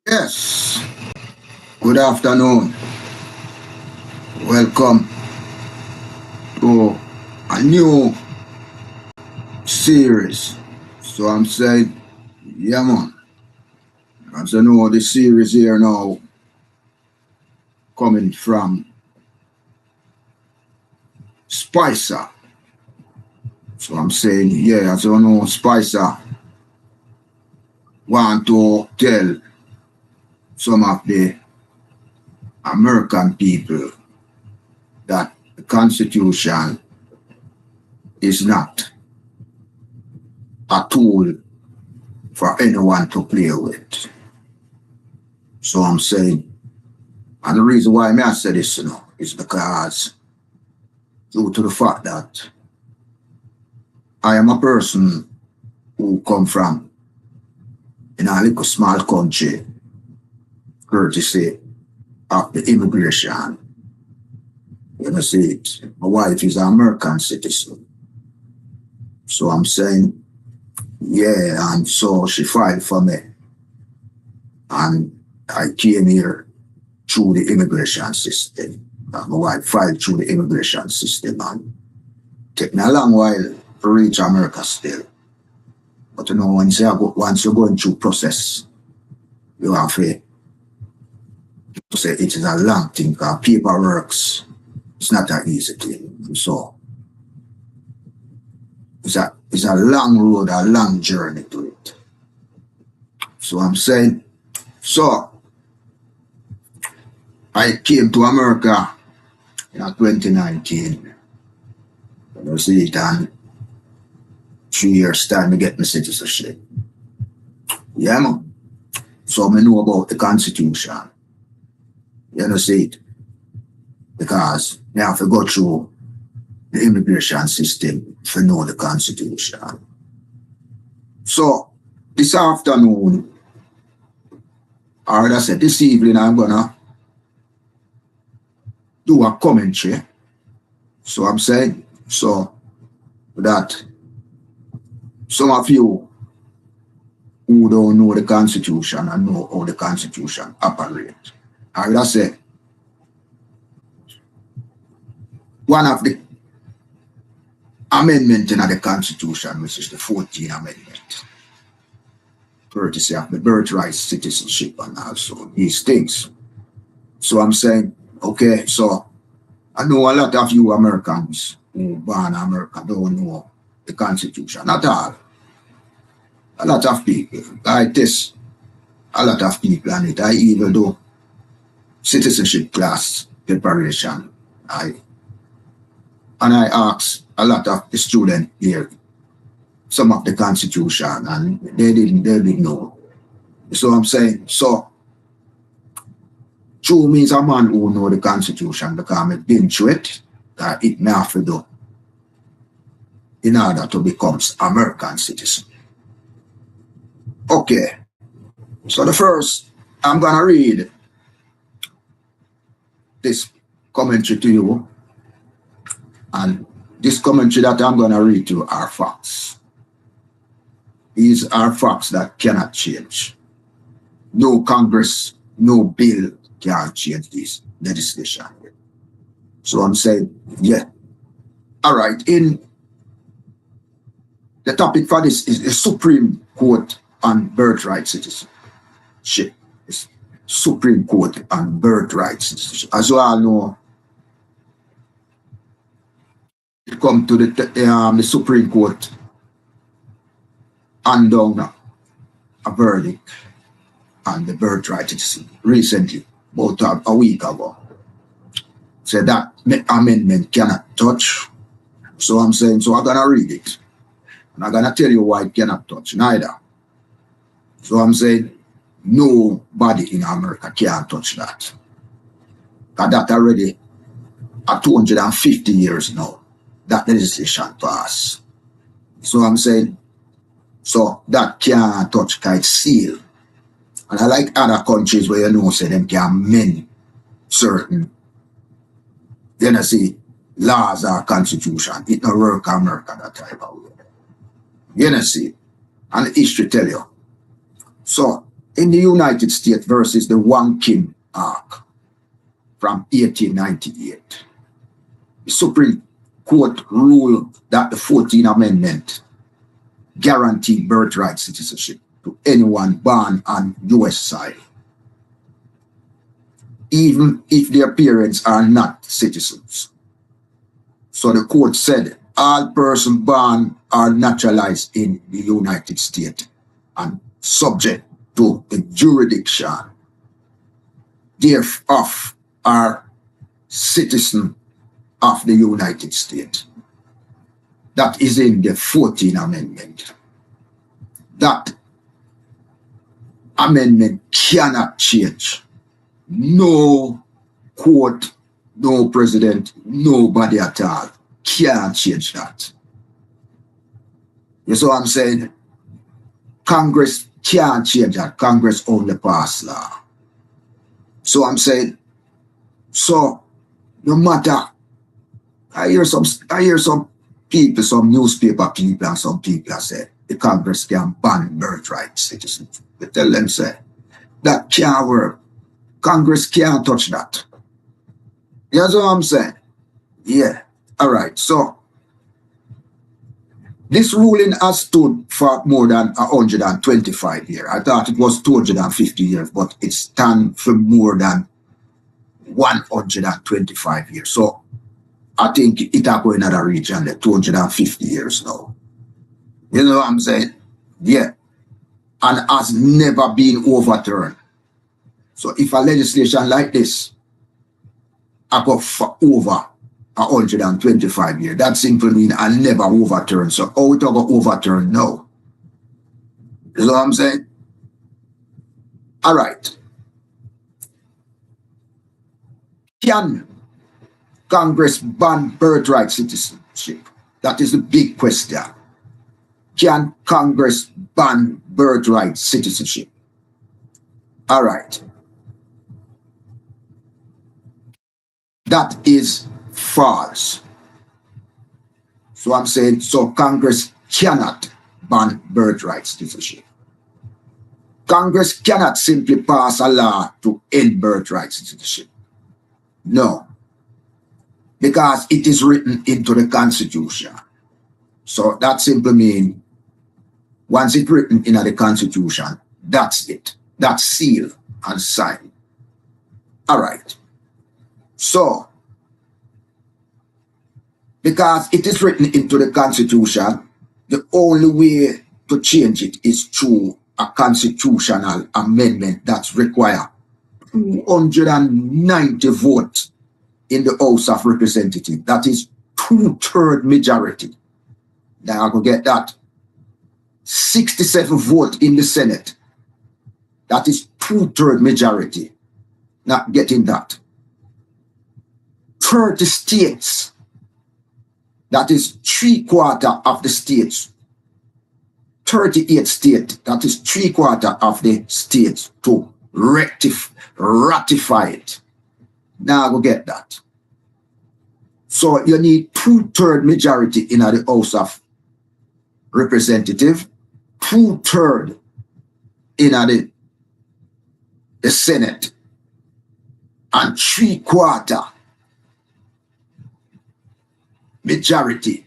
Yes, good afternoon. Welcome to a new series. So I'm saying, yeah, man. As you know, the series here now coming from Spicer. So I'm saying, yeah, as you know, Spicer want to tell some of the American people that the Constitution is not a tool for anyone to play with. So I'm saying, and the reason why I say this, is because due to the fact that I am a person who come from in a little small country, courtesy of the immigration. You know, see it. My wife is an American citizen. So I'm saying, yeah, and so she filed for me. And I came here through the immigration system. My wife filed through the immigration system and take me a long while to reach America still. But you know, once you're going through process, you have to say it is a long thing because paperwork, it's not an easy thing. So it's a long road, a long journey to it. So I'm saying, so I came to America in 2019. You see it, and 3 years time to get my citizenship. Yeah, man. So I know about the Constitution. You know, see it. Because you have to go through the immigration system to know the Constitution. So this afternoon, or I said this evening, I'm gonna do a commentary. So I'm saying, so that some of you who don't know the Constitution and know how the Constitution operates, I would say one of the amendment in the Constitution, which is the 14th Amendment, courtesy of the birthright, citizenship, and also these things. So I'm saying, okay, so I know a lot of you Americans who born in America don't know the Constitution. Not all. A lot of people. I test a lot of people on it. I even do citizenship class preparation. And I ask a lot of the students here some of the Constitution, and they didn't know. So I'm saying, so true means a man who know the Constitution because I've been through it, that it may have to do in order to become American citizen. Okay, so the first, I'm gonna read this commentary to you, and this commentary that I'm gonna read to you are facts. These are facts that cannot change. No Congress, no bill can change this legislation. So I'm saying, yeah. All right, in the topic for this is the Supreme Court on birthright citizenship. It's Supreme Court on birthright citizenship. As you all know, it come to the Supreme Court and down a verdict on the birthright citizenship recently, about a week ago. So that amendment cannot touch. So I'm saying, so I'm gonna read it. And I'm gonna tell you why it cannot touch neither. So I'm saying nobody in America can touch that. Because that already at 250 years now, that legislation passed. So I'm saying, so that can't touch because it's sealed. And I like other countries where you know say them can amend certain You know, see, laws or constitution, it no work America that type of way. You know, see, and history tell you. So, in the United States versus the One King Arc from 1898, the Supreme Court ruled that the 14th Amendment guaranteed birthright citizenship to anyone born on U.S. soil, even if their parents are not citizens. So the court said all persons born are naturalized in the United States and subject to the jurisdiction thereof are citizens of the United States. That is in the 14th Amendment. That amendment cannot change. No court, no president, nobody at all can't change that. You see what I'm saying? Congress can't change that. Congress only pass law. So I'm saying, so no matter, I hear some people, some newspaper people and some people say the Congress can ban birthright citizens. They tell them say that can't work. Congress can't touch that. You know what I'm saying? Yeah. All right. So this ruling has stood for more than 125 years. I thought it was 250 years, but it stands for more than 125 years. So I think it will go in another region, the 250 years now. You know what I'm saying? Yeah. And has never been overturned. So if a legislation like this I go for over 125 years, that simply means I never overturn. So how it go overturn now? You know what I'm saying? All right. Can Congress ban birthright citizenship? That is the big question. Can Congress ban birthright citizenship? All right. That is false. So I'm saying, so Congress cannot ban birthright citizenship. Congress cannot simply pass a law to end birthright citizenship. No. Because it is written into the Constitution. So that simply means once it's written in the Constitution, that's it. That's sealed and signed. All right. So, because it is written into the Constitution, the only way to change it is through a constitutional amendment that's required 290 votes in the House of Representatives. That is 2/3 majority. Now I go get that. 67 votes in the Senate. That is 2/3 majority. Not getting that. 30 states. That is 3/4 of the states. 38 states. That is 3/4 of the states to ratify it. Now I go get that. So you need 2/3 majority in the House of Representatives, 2/3 in the Senate, and 3/4 majority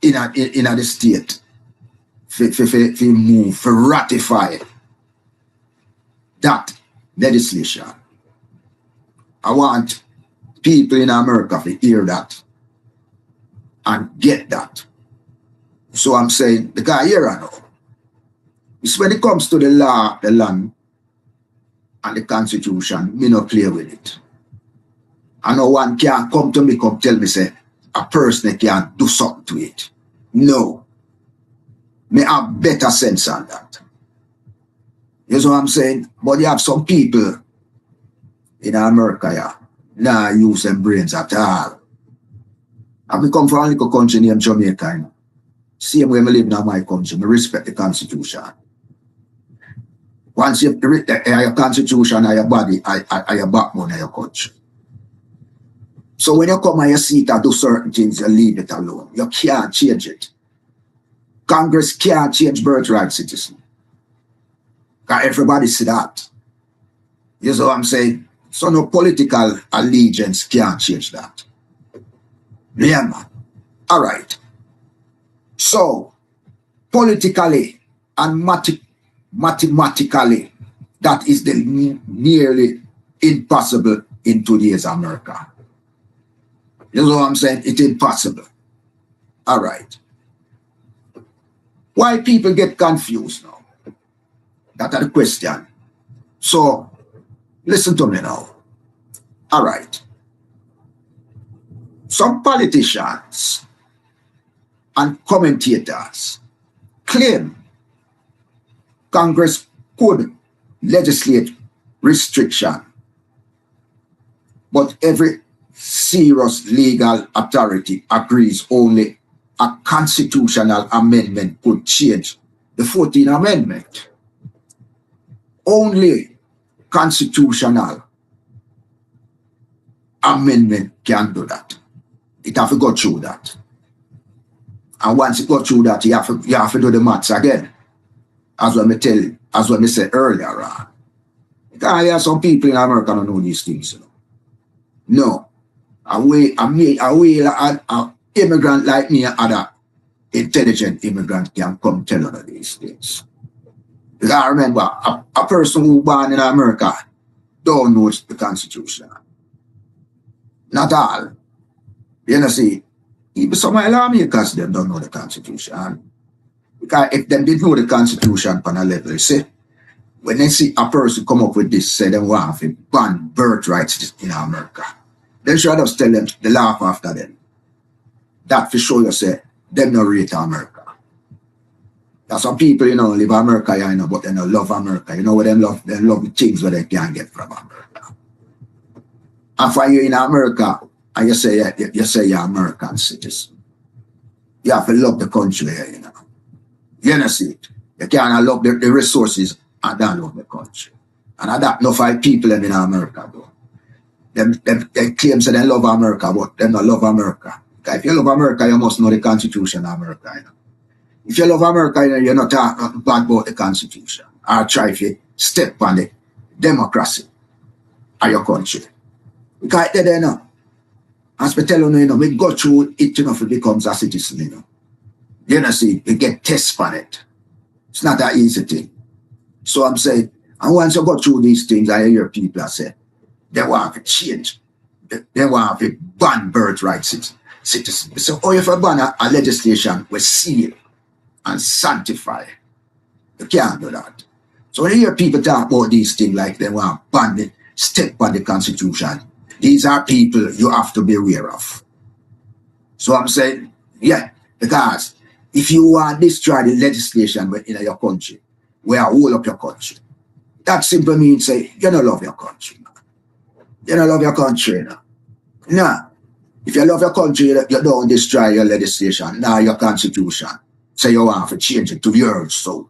in the state for move, for ratify that legislation. I want people in America to hear that and get that. So I'm saying, the guy here I know, it's when it comes to the law, the land, and the Constitution, me not play with it. I know one can't come to me, come tell me, say, a person can't do something to it. No. Me have better sense on that. You know what I'm saying? But you have some people in America, yeah, now use them brains at all. I come from a little country named Jamaica. You know? Same way I live in my country, I respect the Constitution. Once you read your Constitution and your body, your backbone of your country. So when you come and you see it and do certain things, you leave it alone. You can't change it. Congress can't change birthright citizen. Because everybody see that. You know what I'm saying? So no political allegiance can't change that. Yeah, man. All right. So politically and mathematically, that is the nearly impossible in today's America. You know what I'm saying? It's impossible. All right. Why people get confused now? That's the question. So listen to me now. All right. Some politicians and commentators claim Congress could legislate restriction, but every serious legal authority agrees only a constitutional amendment could change the 14th Amendment. Only constitutional amendment can do that. It have to go through that. And once it go through that, you have to do the maths again. As what me said earlier on. Because there are some people in America don't know these things. You know? No. An immigrant like me and other intelligent immigrant can come tell us these things. Because I remember, a person who born in America don't know the Constitution. Not all. You know, see, even some of the lawmakers, them don't know the Constitution. Because if them didn't know the Constitution on a level, say, when they see a person come up with this, say they want to ban birthrights in America, then should just tell them, they laugh after them. That for sure you say, them not rate America. There's some people, you know, live in America, you know, but they don't love America. You know what they love? They love the things where they can't get from America. And for you in America, and you say you're American citizen, you have to love the country, you know. You know, see it. You can't love the resources and don't love the country. And that no five people in America do. They claim say they love America, but they don't love America. Because if you love America, you must know the Constitution of America, you know. If you love America, you know, you're not talking bad about the Constitution or try to step on the democracy of your country. Because they don't know. As we tell you, know, we go through it, you know, if it becomes a citizen, you know. You know, see, we get tests on it. It's not that easy thing. So I'm saying, and once you go through these things, I hear people that say, they want to change. They want to ban birthright citizens. So, if you ban a legislation with seal and sanctify, you can't do that. So when you hear people talk about these things like they want to ban it, step on the Constitution, these are people you have to be aware of. So I'm saying, yeah, because if you want to destroy the legislation in your country, we are all up your country. That simply means say you don't love your country. Man. You don't love your country. No. If you love your country, you don't destroy your legislation, now your constitution. So you want to change it to yours. So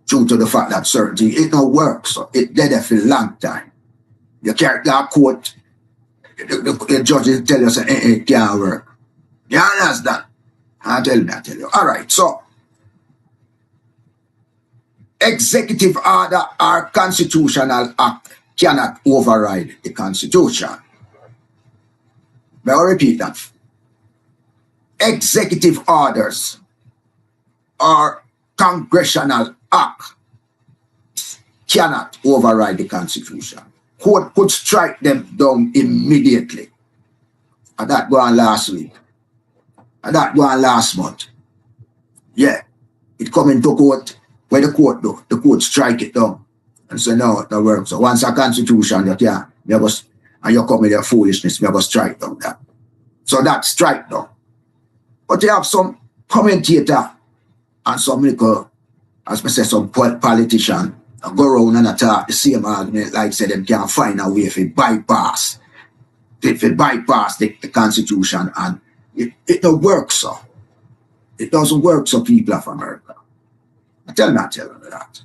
due to the fact that certain things, it don't work. So it did it for a long time. You can't go court. The judges tell you say, it can't work. You understand? I tell you. All right, so executive order or constitutional act cannot override the Constitution. May I repeat that? Executive orders or congressional act cannot override the Constitution. Court could strike them down immediately. And that go on last week. And that go on last month. Yeah. It come into court. Where the court do? The court strike it down. And say, no, it don't work. So once a constitution, you can't, and you come with your foolishness, you must strike down that. So that strike down. But you have some commentator and some little, as I say, some politician go around and attack the same argument, like say them can't find a way if it bypass. If it bypass the Constitution, and it don't work so. It doesn't work so, people of America. I tell you that.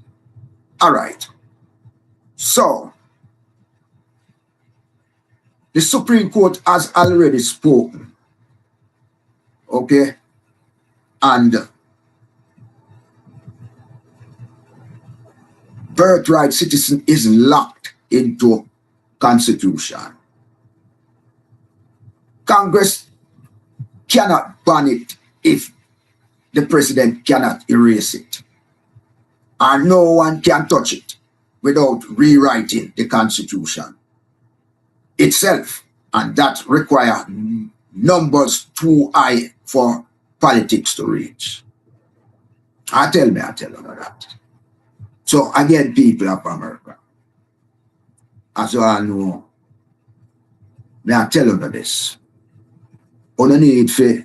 All right. So, The Supreme Court has already spoken. Okay? And birthright citizen is locked into Constitution. Congress cannot ban it if the president cannot erase it. And no one can touch it without rewriting the Constitution itself. And that requires numbers too high for politics to reach. I tell you that. So again, people of America, as you all know, may I tell you this. You need to,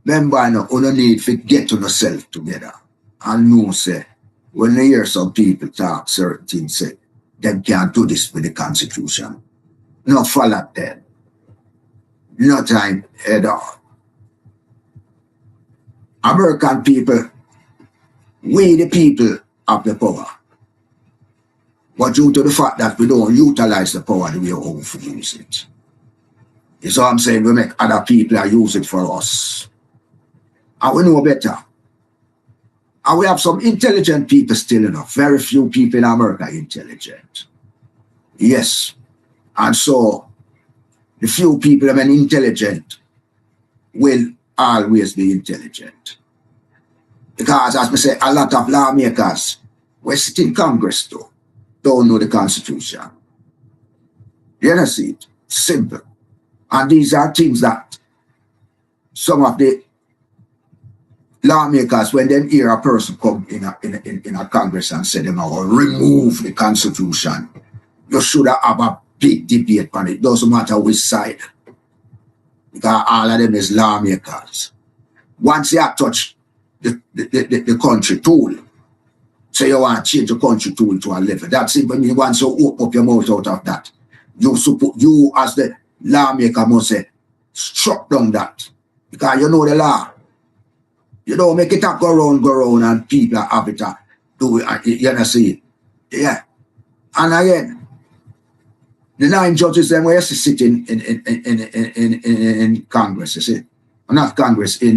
remember, you need to get yourself together and know, say, when you hear some people talk certain things, say, them can't do this with the Constitution. No follow them. No time at all. American people, we the people have the power. But due to the fact that we don't utilize the power the way we want to use it. You see what I'm saying? We make other people use it for us. And we know better. And we have some intelligent people still enough. Very few people in America are intelligent. Yes. And so, the few people that are intelligent will always be intelligent. Because, as I say, a lot of lawmakers who sit in Congress too don't know the Constitution. You understand it? Simple. And these are things that some of the lawmakers, when they hear a person come in a Congress and say them, "Oh, remove the Constitution," you should have a big debate on it. Doesn't matter which side. Because all of them is lawmakers. Once you have touched the country tool, so you want to change the country tool to a level. That simply means once you open up your mouth out of that, you as the lawmaker must say, struck down that. Because you know the law. You don't make it go round, and people have it do it. You know, see it. Yeah. And again, the 9 judges them were sitting in Congress, you see. Not Congress, on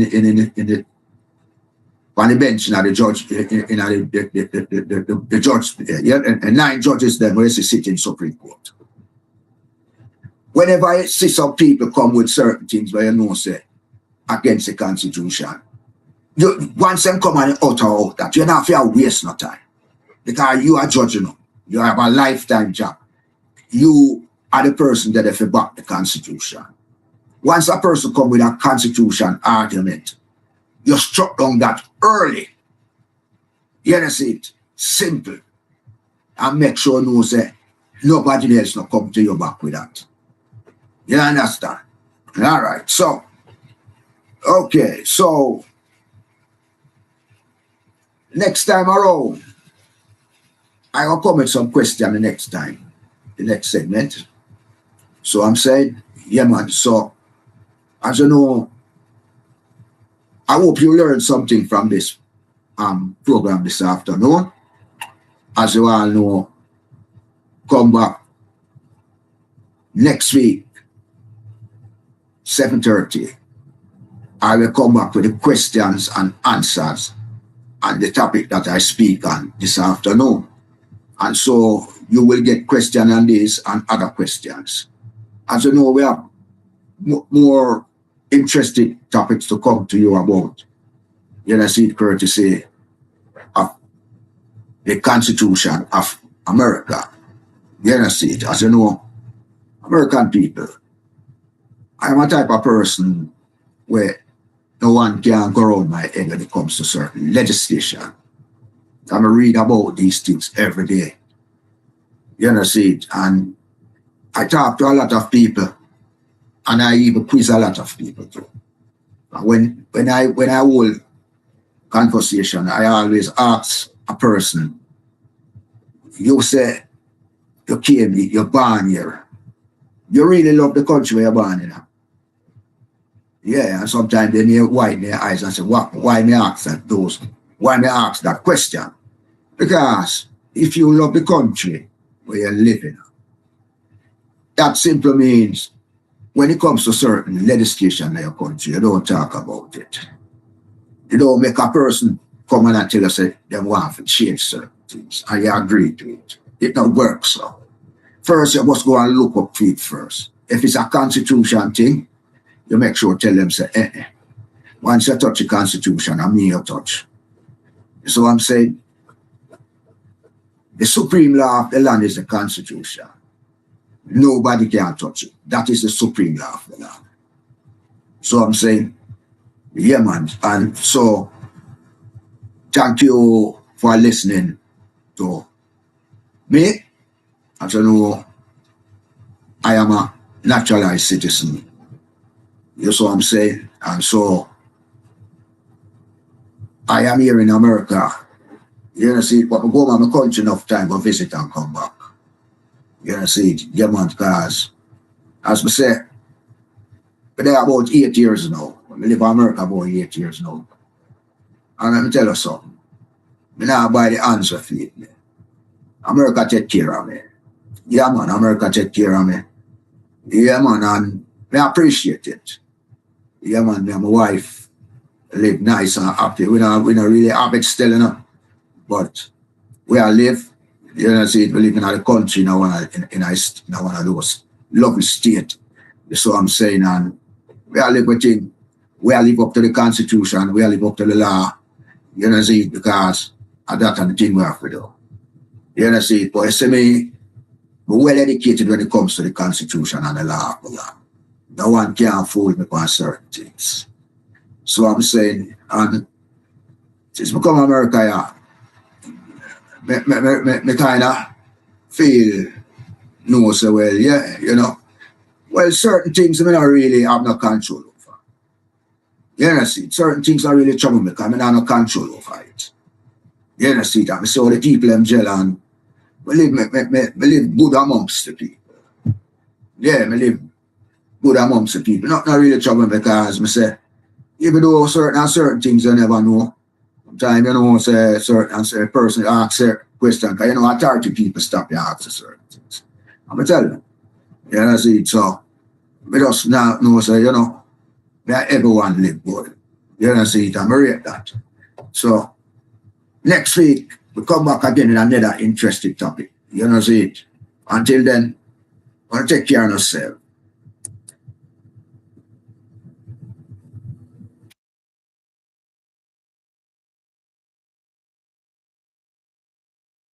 the bench, the judge, the judge, yeah, and 9 judges them were sitting in Supreme Court. Whenever I see some people come with certain things where you know say against the Constitution, once them come and utter that, you're not fair waste no time. Because you are judging, you have a lifetime job. You are the person that if you back the Constitution. Once a person come with a Constitution argument, you struck down that early. You understand it? Simple. And make sure you know say nobody else not come to you back with that. You understand? All right. So, okay. So, next time around, I will come with some question the next time, the next segment. So I'm saying, yeah, man. So, as you know, I hope you learned something from this program this afternoon. As you all know, come back next week, 7:30. I will come back with the questions and answers on the topic that I speak on this afternoon. And so you will get questions on this and other questions. As you know, we have more interesting topics to come to you about. You know, see, courtesy of the Constitution of America. You know, see it. As you know, American people, I'm a type of person where no one can go around my head when it comes to certain legislation. I'm read about these things every day. You know, see it. And I talk to a lot of people, and I even quiz a lot of people too. When I hold conversation, I always ask a person, you say, you came here, you're born here. You really love the country where you're born in. Yeah, and sometimes they may widen their eyes and say, why me ask that question? Because if you love the country where you're living, That simply means when it comes to certain legislation in your country, you don't talk about it. You don't make a person come and tell us that they want to change certain things and you agree to it. It don't work so. First, you must go and look up to it first. If it's a constitution thing, you make sure tell them say, once you touch the constitution, I mean you touch. So I'm saying the supreme law of the land is the constitution. Nobody can touch it. That is the supreme law of the land. So I'm saying, yeah, man. And so, thank you for listening to me. As you know, I am a naturalized citizen. You know what I'm saying? And so, I am here in America. You know, see, but I go to my country enough time to visit and come back. You know, see, yeah, man, because, as I say, but they're about 8 years now. I live in America about 8 years now. And let me tell you something. I now buy the answer feed me. America take care of me. Yeah, man, America take care of me. Yeah, man, and I appreciate it. Yeah, man, me and my wife live nice and happy. We don't really have it still, you know. But where I live, you know, see, we live in a country now, in one of those lovely states. That's what I'm saying. And we are live within, we are live up to the constitution, we are live up to the law. You know, see, because of that and the thing we have to do. You know, see, but you see me, we're well educated when it comes to the constitution and the law of the land. No one can fool me on certain things. So I'm saying, and since we come to America, yeah, me kind of feel, no, so well, yeah, you know, well, certain things I don't really have no control over. You know, see, certain things are really trouble me because I don't have no control over it. You know, see, that I see all the people in jail and I live good amongst the people. Yeah, I live good amongst the people. Not really trouble because I say, even though certain things you never know, sometimes you know, say certain person asks a question, because you know, authority people stop you asking certain things. I'm going to tell you. You know, see, so we just now know, say, you know, that everyone live good. You know, see, I'm rate that. So, next week, we come back again in another interesting topic. You know, see it. Until then, want to take care of yourself.